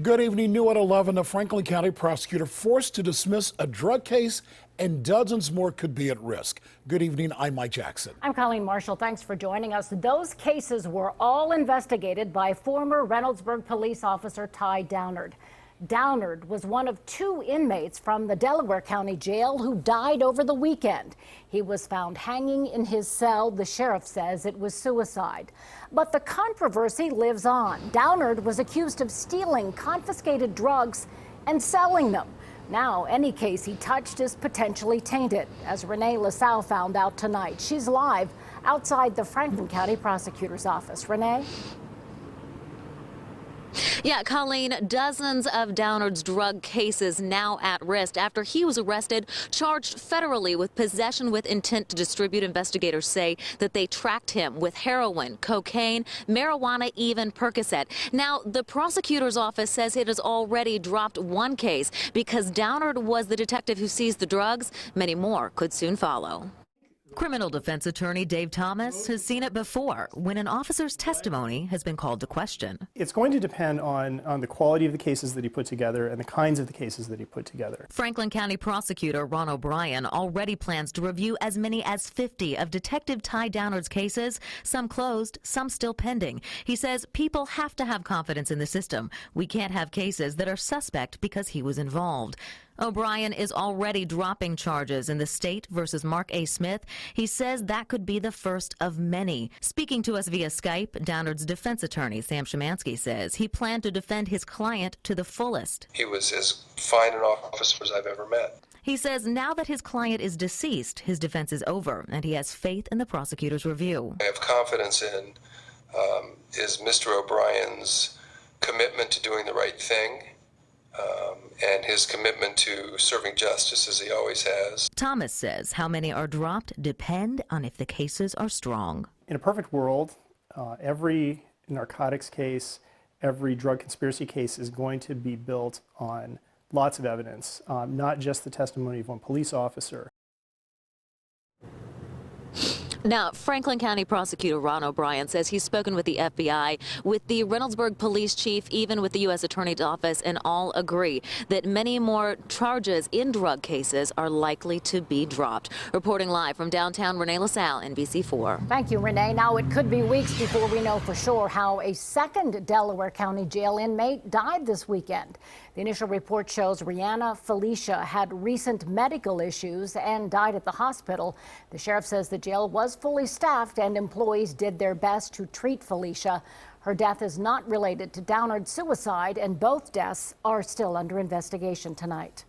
Good evening. New at 11, a Franklin County prosecutor forced to dismiss a drug case, and dozens more could be at risk. Good evening. I'm Mike Jackson. I'm Colleen Marshall. Thanks for joining us. Those cases were all investigated by former Reynoldsburg police officer Ty Downard. Downard was one of two inmates from the Delaware County Jail who died over the weekend. He was found hanging in his cell. The sheriff says it was suicide. But the controversy lives on. Downard was accused of stealing confiscated drugs and selling them. Now, any case he touched is potentially tainted, as Renee LaSalle found out tonight. She's live outside the Franklin County Prosecutor's Office. Renee? Yeah, Colleen, dozens of Downard's drug cases now at risk after he was arrested, charged federally with possession with intent to distribute. Investigators say that they tracked him with heroin, cocaine, marijuana, even Percocet. Now, the prosecutor's office says it has already dropped one case because Downard was the detective who seized the drugs. Many more could soon follow. Criminal defense attorney Dave Thomas has seen it before when an officer's testimony has been called to question. It's going to depend on the quality of the cases that he put together and the kinds of the cases that he put together. Franklin County prosecutor Ron O'Brien already plans to review as many as 50 of Detective Ty Downard's cases, some closed, some still pending. He says people have to have confidence in the system. We can't have cases that are suspect because he was involved. O'Brien is already dropping charges in the State versus Mark A. Smith. He says that could be the first of many. Speaking to us via Skype, Downard's defense attorney, Sam Szymanski, says he planned to defend his client to the fullest. He was as fine an officer as I've ever met. He says now that his client is deceased, his defense is over, and he has faith in the prosecutor's review. I have confidence in is Mr. O'Brien's commitment to doing the right thing. And his commitment to serving justice as he always has. Thomas says how many are dropped depend on if the cases are strong. In a perfect world, every narcotics case, every drug conspiracy case is going to be built on lots of evidence, not just the testimony of one police officer. Now, Franklin County prosecutor Ron O'Brien says he's spoken with the FBI, with the Reynoldsburg police chief, even with the U.S. Attorney's Office, and all agree that many more charges in drug cases are likely to be dropped. Reporting live from downtown, Renee LaSalle, NBC4. Thank you, Renee. Now, it could be weeks before we know for sure how a second Delaware County jail inmate died this weekend. The initial report shows Rihanna Felicia had recent medical issues and died at the hospital. The sheriff says the jail was fully staffed and employees did their best to treat Felicia. Her death is not related to Downard's suicide, and both deaths are still under investigation tonight.